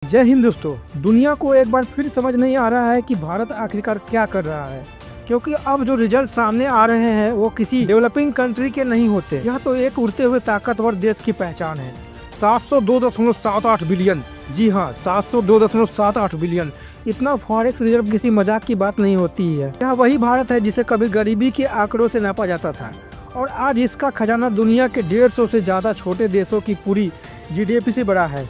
जय हिंद दोस्तों। दुनिया को एक बार फिर समझ नहीं आ रहा है कि भारत आखिरकार क्या कर रहा है, क्योंकि अब जो रिजल्ट सामने आ रहे हैं वो किसी डेवलपिंग कंट्री के नहीं होते। यह तो एक उड़ते हुए ताकतवर देश की पहचान है। 702.78 बिलियन, जी हाँ 702.78 बिलियन। इतना फॉरेक्स रिजर्व किसी मजाक की बात नहीं होती है। यह वही भारत है जिसे कभी गरीबी के आंकड़ों से नापा जाता था और आज इसका खजाना दुनिया के 150 से ज़्यादा छोटे देशों की पूरी GDP से बड़ा है।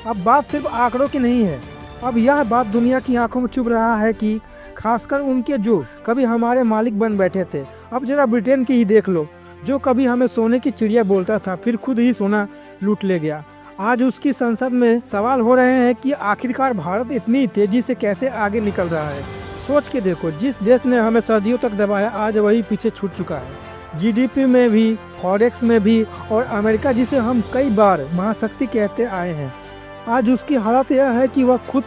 अब बात सिर्फ आंकड़ों की नहीं है, अब यह बात दुनिया की आंखों में चुभ रहा है कि खासकर उनके जो कभी हमारे मालिक बन बैठे थे। अब जरा ब्रिटेन की ही देख लो, जो कभी हमें सोने की चिड़िया बोलता था, फिर खुद ही सोना लूट ले गया। आज उसकी संसद में सवाल हो रहे हैं कि आखिरकार भारत इतनी तेजी से कैसे आगे निकल रहा है। सोच के देखो, जिस देश ने हमें सदियों तक दबाया आज वही पीछे छूट चुका है, GDP में भी, फॉरेक्स में भी, और अमेरिका जिसे हम कई बार महाशक्ति कहते आए हैं, आज उसकी हालत यह है कि वह खुद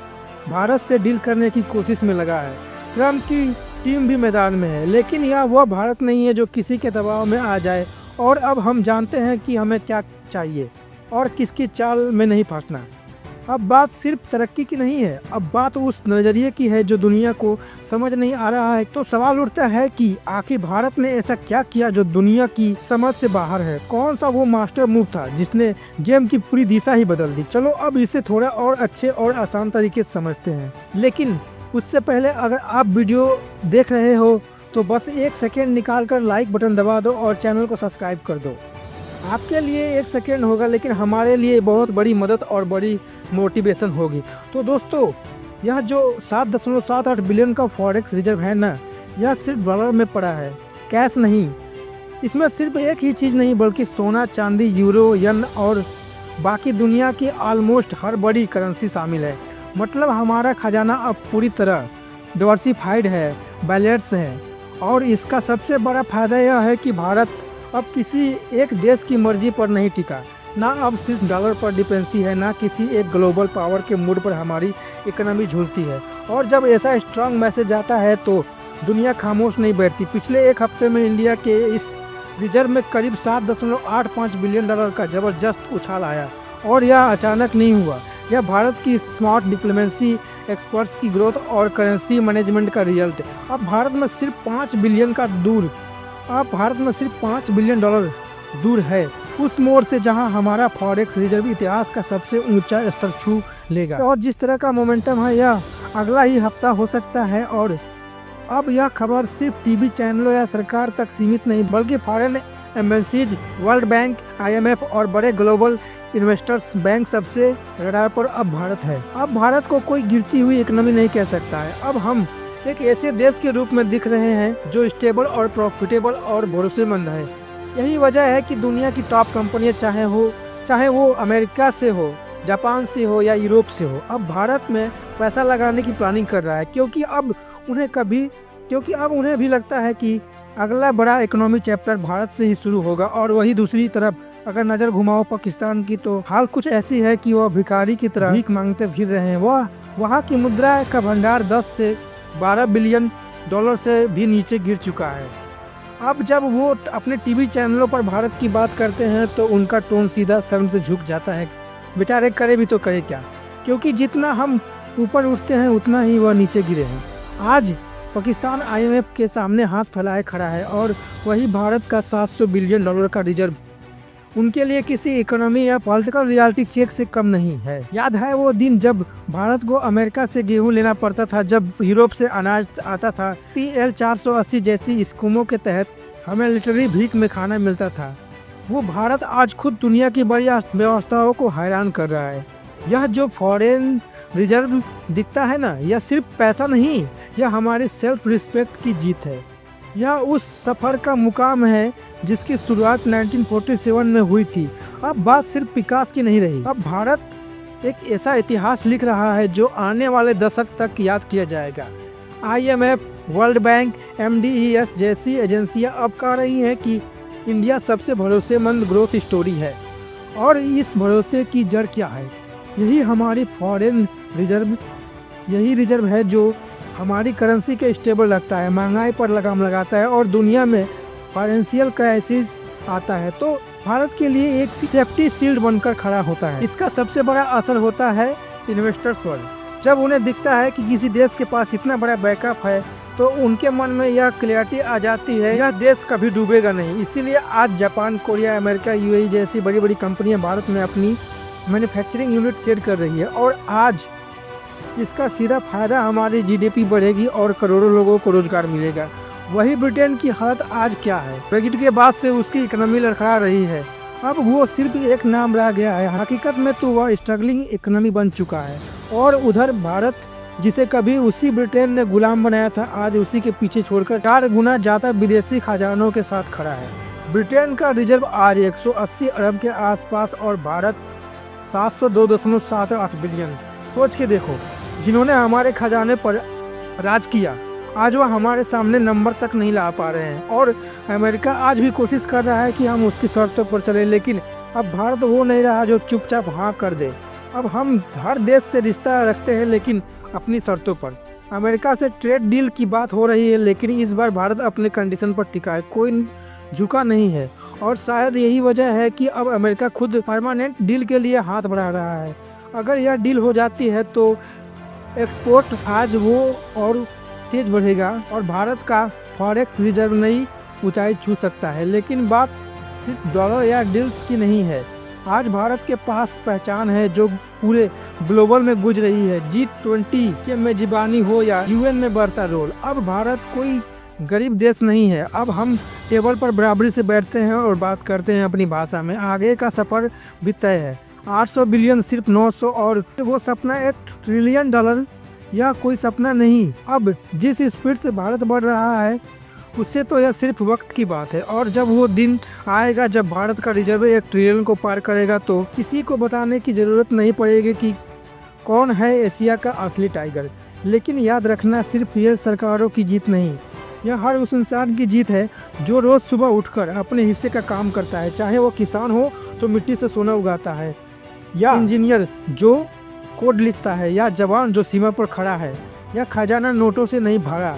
भारत से डील करने की कोशिश में लगा है। ट्रम्प की टीम भी मैदान में है, लेकिन यह वह भारत नहीं है जो किसी के दबाव में आ जाए। और अब हम जानते हैं कि हमें क्या चाहिए और किसकी चाल में नहीं फंसना। अब बात सिर्फ तरक्की की नहीं है, अब बात उस नज़रिए की है जो दुनिया को समझ नहीं आ रहा है। तो सवाल उठता है कि आखिर भारत ने ऐसा क्या किया जो दुनिया की समझ से बाहर है। कौन सा वो मास्टर मूव था जिसने गेम की पूरी दिशा ही बदल दी। चलो अब इसे थोड़ा और अच्छे और आसान तरीके से समझते हैं, लेकिन उससे पहले अगर आप वीडियो देख रहे हो तो बस एक सेकेंड निकाल कर लाइक बटन दबा दो और चैनल को सब्सक्राइब कर दो। आपके लिए एक सेकेंड होगा, लेकिन हमारे लिए बहुत बड़ी मदद और बड़ी मोटिवेशन होगी। तो दोस्तों, यह जो 7.78 बिलियन का फॉरेक्स रिजर्व है ना, यह सिर्फ डॉलर में पड़ा है, कैश नहीं। इसमें सिर्फ एक ही चीज़ नहीं बल्कि सोना, चांदी, यूरो, यन और बाकी दुनिया की ऑलमोस्ट हर बड़ी करेंसी शामिल है। मतलब हमारा खजाना अब पूरी तरह डाइवर्सिफाइड है, बैलेंस है। और इसका सबसे बड़ा फायदा यह है कि भारत अब किसी एक देश की मर्जी पर नहीं टिका, ना अब सिर्फ डॉलर पर डिपेंडेंसी है, ना किसी एक ग्लोबल पावर के मूड पर हमारी इकोनॉमी झूलती है। और जब ऐसा स्ट्रांग मैसेज आता है तो दुनिया खामोश नहीं बैठती। पिछले एक हफ्ते में इंडिया के इस रिजर्व में करीब 7.85 बिलियन डॉलर का ज़बरदस्त उछाल आया। और यह अचानक नहीं हुआ, यह भारत की स्मार्ट डिप्लोमेसी, एक्सपर्ट्स की ग्रोथ और करेंसी मैनेजमेंट का रिजल्ट है। अब भारत में सिर्फ 5 बिलियन डॉलर दूर है उस मोड़ से जहां हमारा फॉरेक्स रिजर्व इतिहास का सबसे ऊंचा स्तर छू लेगा। और जिस तरह का मोमेंटम है, यह अगला ही हफ्ता हो सकता है। और अब यह खबर सिर्फ टीवी चैनलों या सरकार तक सीमित नहीं, बल्कि foreign embassies, world bank, IMF और बड़े ग्लोबल इन्वेस्टर्स बैंक सबसे रडार पर अब भारत है। अब भारत को कोई गिरती हुई इकोनॉमी नहीं कह सकता है। अब हम एक ऐसे देश के रूप में दिख रहे हैं जो स्टेबल और प्रॉफिटेबल और भरोसेमंद है। यही वजह है कि दुनिया की टॉप कंपनियां चाहे वो अमेरिका से हो, जापान से हो या यूरोप से हो, अब भारत में पैसा लगाने की प्लानिंग कर रहा है, क्योंकि अब उन्हें भी लगता है कि अगला बड़ा इकोनॉमी चैप्टर भारत से ही शुरू होगा। और वही दूसरी तरफ अगर नज़र घुमाओ पाकिस्तान की, तो हाल कुछ ऐसी है कि वह भिखारी की तरह भीख मांगते फिर रहे हैं। वहाँ की मुद्रा का भंडार 10 से 12 बिलियन डॉलर से भी नीचे गिर चुका है। अब जब वो अपने टीवी चैनलों पर भारत की बात करते हैं तो उनका टोन सीधा शर्म से झुक जाता है। बेचारे करे भी तो करे क्या, क्योंकि जितना हम ऊपर उठते हैं उतना ही वह नीचे गिरे हैं। आज पाकिस्तान IMF के सामने हाथ फैलाए खड़ा है और वही भारत का 700 बिलियन डॉलर का रिजर्व उनके लिए किसी इकोनॉमी या पॉलिटिकल रियलिटी चेक से कम नहीं है। याद है वो दिन जब भारत को अमेरिका से गेहूं लेना पड़ता था, जब यूरोप से अनाज आता था। PL 480 जैसी स्कीमों के तहत हमें लिटरली भीख में खाना मिलता था। वो भारत आज खुद दुनिया की बड़ी अर्थव्यवस्थाओं को हैरान कर रहा है। यह जो फॉरेन रिजर्व दिखता है ना, यह सिर्फ पैसा नहीं, यह हमारे सेल्फ रिस्पेक्ट की जीत है। यह उस सफ़र का मुकाम है जिसकी शुरुआत 1947 में हुई थी। अब बात सिर्फ विकास की नहीं रही, अब भारत एक ऐसा इतिहास लिख रहा है जो आने वाले दशक तक याद किया जाएगा। IMF, वर्ल्ड बैंक, MDES जैसी एजेंसियां अब कह रही हैं कि इंडिया सबसे भरोसेमंद ग्रोथ स्टोरी है। और इस भरोसे की जड़ क्या है? यही हमारी फॉरेन रिजर्व, यही रिजर्व है जो हमारी करेंसी के स्टेबल रखता है, महंगाई पर लगाम लगाता है और दुनिया में फाइनेंशियल क्राइसिस आता है तो भारत के लिए एक सेफ्टी शील्ड बनकर खड़ा होता है। इसका सबसे बड़ा असर होता है इन्वेस्टर्स पर। जब उन्हें दिखता है कि किसी देश के पास इतना बड़ा बैकअप है तो उनके मन में यह क्लैरिटी आ जाती है, यह देश कभी डूबेगा नहीं। इसीलिए आज जापान, कोरिया, अमेरिका, यूएई जैसी बड़ी बड़ी कंपनियां भारत में अपनी मैन्युफैक्चरिंग यूनिट सेट कर रही है और आज इसका सीधा फायदा हमारी जीडीपी बढ़ेगी और करोड़ों लोगों को रोजगार मिलेगा। वही ब्रिटेन की हालत आज क्या है? ब्रेक्जिट के बाद से उसकी इकोनॉमी लड़खड़ा रही है। अब वो सिर्फ एक नाम रह गया है, हकीकत में तो वह स्ट्रगलिंग इकोनॉमी बन चुका है। और उधर भारत, जिसे कभी उसी ब्रिटेन ने गुलाम बनाया था, आज उसी के पीछे छोड़कर 4 गुना ज़्यादा विदेशी खजानों के साथ खड़ा है। ब्रिटेन का रिजर्व आज 180 अरब के आसपास और भारत 702.78 बिलियन। सोच के देखो, जिन्होंने हमारे खजाने पर राज किया आज वह हमारे सामने नंबर तक नहीं ला पा रहे हैं। और अमेरिका आज भी कोशिश कर रहा है कि हम उसकी शर्तों पर चलें, लेकिन अब भारत वो नहीं रहा जो चुपचाप हाँ कर दे। अब हम हर देश से रिश्ता रखते हैं लेकिन अपनी शर्तों पर। अमेरिका से ट्रेड डील की बात हो रही है लेकिन इस बार भारत अपने कंडीशन पर टिका है, कोई झुका नहीं है। और शायद यही वजह है कि अब अमेरिका खुद परमानेंट डील के लिए हाथ बढ़ा रहा है। अगर यह डील हो जाती है तो एक्सपोर्ट आज वो और तेज बढ़ेगा और भारत का फॉरेक्स रिजर्व नई ऊंचाई छू सकता है। लेकिन बात सिर्फ डॉलर या डील्स की नहीं है। आज भारत के पास पहचान है जो पूरे ग्लोबल में गुज रही है। G20 के मेजबानी हो या यूएन में बढ़ता रोल, अब भारत कोई गरीब देश नहीं है। अब हम टेबल पर बराबरी से बैठते हैं और बात करते हैं अपनी भाषा में। आगे का सफ़र भी तय है। 800 बिलियन सिर्फ 900 और वो सपना $1 ट्रिलियन, यह कोई सपना नहीं। अब जिस स्पीड से भारत बढ़ रहा है उससे तो यह सिर्फ वक्त की बात है। और जब वो दिन आएगा जब भारत का रिजर्व 1 ट्रिलियन को पार करेगा तो किसी को बताने की ज़रूरत नहीं पड़ेगी कि कौन है एशिया का असली टाइगर। लेकिन याद रखना, सिर्फ ये सरकारों की जीत नहीं, यह हर उस इंसान की जीत है जो रोज़ सुबह उठकर अपने हिस्से का काम करता है। चाहे वो किसान हो तो मिट्टी से सोना उगाता है, या इंजीनियर जो कोड लिखता है, या जवान जो सीमा पर खड़ा है, या खजाना नोटों से नहीं भरा,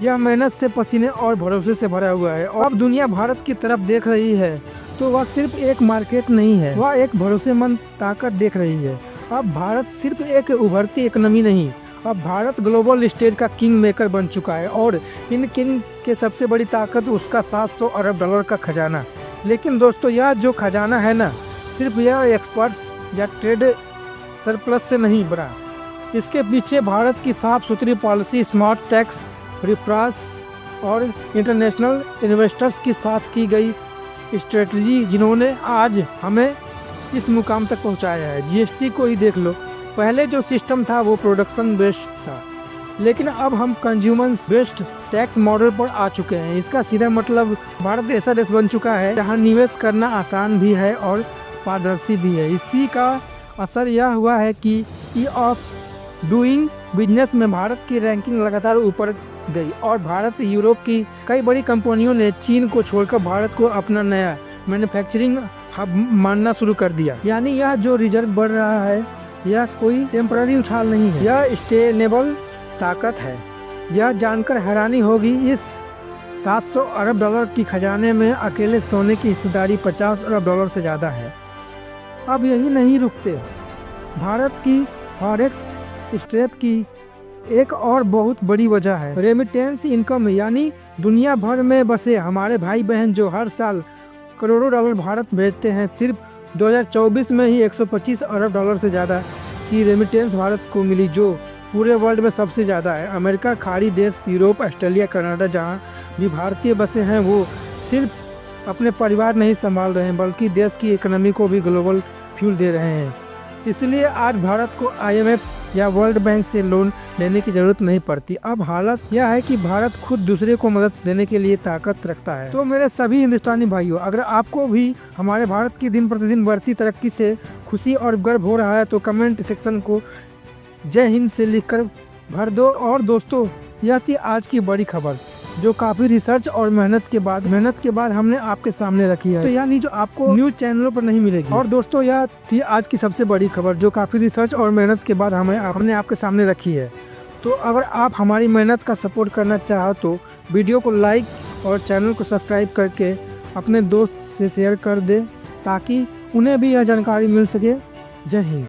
यह मेहनत से, पसीने और भरोसे से भरा हुआ है। और अब दुनिया भारत की तरफ देख रही है तो वह सिर्फ एक मार्केट नहीं है, वह एक भरोसेमंद ताकत देख रही है। अब भारत सिर्फ एक उभरती इकोनॉमी नहीं, अब भारत ग्लोबल स्टेज का किंग मेकर बन चुका है। और इन किंग के सबसे बड़ी ताकत उसका 700 अरब डॉलर का खजाना। लेकिन दोस्तों, यह जो खजाना है ना, सिर्फ यह एक्सपर्ट्स या ट्रेड सरप्लस से नहीं बना। इसके पीछे भारत की साफ सुथरी पॉलिसी, स्मार्ट टैक्स रिफ्रास और इंटरनेशनल इन्वेस्टर्स के साथ की गई स्ट्रेटजी, जिन्होंने आज हमें इस मुकाम तक पहुंचाया है। जीएसटी को ही देख लो, पहले जो सिस्टम था वो प्रोडक्शन बेस्ड था, लेकिन अब हम कंज्यूमर्स बेस्ड टैक्स मॉडल पर आ चुके हैं। इसका सीधा मतलब भारत ऐसा देश बन चुका है जहां निवेश करना आसान भी है और पारदर्शी भी है। इसी का असर यह हुआ है कि ई ऑफ डूइंग बिजनेस में भारत की रैंकिंग लगातार ऊपर गई और भारत से यूरोप की कई बड़ी कंपनियों ने चीन को छोड़कर भारत को अपना नया मैन्युफैक्चरिंग हब मानना शुरू कर दिया। यानी यह जो रिजर्व बढ़ रहा है यह कोई टेम्पररी उछाल नहीं है, यह स्टेनेबल ताकत है। यह जानकर हैरानी होगी, इस 700 अरब डॉलर की खजाने में अकेले सोने की हिस्सेदारी 50 अरब डॉलर से ज़्यादा है। अब यही नहीं रुकते, भारत की फॉरेक्स स्ट्रेंथ की एक और बहुत बड़ी वजह है रेमिटेंस इनकम, यानी दुनिया भर में बसे हमारे भाई बहन जो हर साल करोड़ों डॉलर भारत भेजते हैं। सिर्फ 2024 में ही 125 अरब डॉलर से ज़्यादा की रेमिटेंस भारत को मिली, जो पूरे वर्ल्ड में सबसे ज़्यादा है। अमेरिका, खाड़ी देश, यूरोप, ऑस्ट्रेलिया, कनाडा, जहाँ भी भारतीय बसे हैं वो सिर्फ अपने परिवार नहीं संभाल रहे हैं बल्कि देश की इकोनॉमी को भी ग्लोबल फ्यूल दे रहे हैं। इसलिए आज भारत को IMF या वर्ल्ड बैंक से लोन लेने की ज़रूरत नहीं पड़ती। अब हालत यह है कि भारत खुद दूसरे को मदद देने के लिए ताकत रखता है। तो मेरे सभी हिंदुस्तानी भाइयों, अगर आपको भी हमारे भारत की दिन प्रतिदिन बढ़ती तरक्की से खुशी और गर्व हो रहा है तो कमेंट सेक्शन को जय हिंद से लिखकर भर दो। और दोस्तों, यह थी आज की बड़ी खबर जो काफ़ी रिसर्च और मेहनत के बाद हमने आपके सामने रखी है, तो यानी जो आपको न्यूज़ चैनलों पर नहीं मिलेगी। और दोस्तों, यह थी आज की सबसे बड़ी खबर जो काफ़ी रिसर्च और मेहनत के बाद हमने आपके सामने रखी है। तो अगर आप हमारी मेहनत का सपोर्ट करना चाहो तो वीडियो को लाइक और चैनल को सब्सक्राइब करके अपने दोस्त से शेयर कर दें ताकि उन्हें भी यह जानकारी मिल सके। जय हिंद।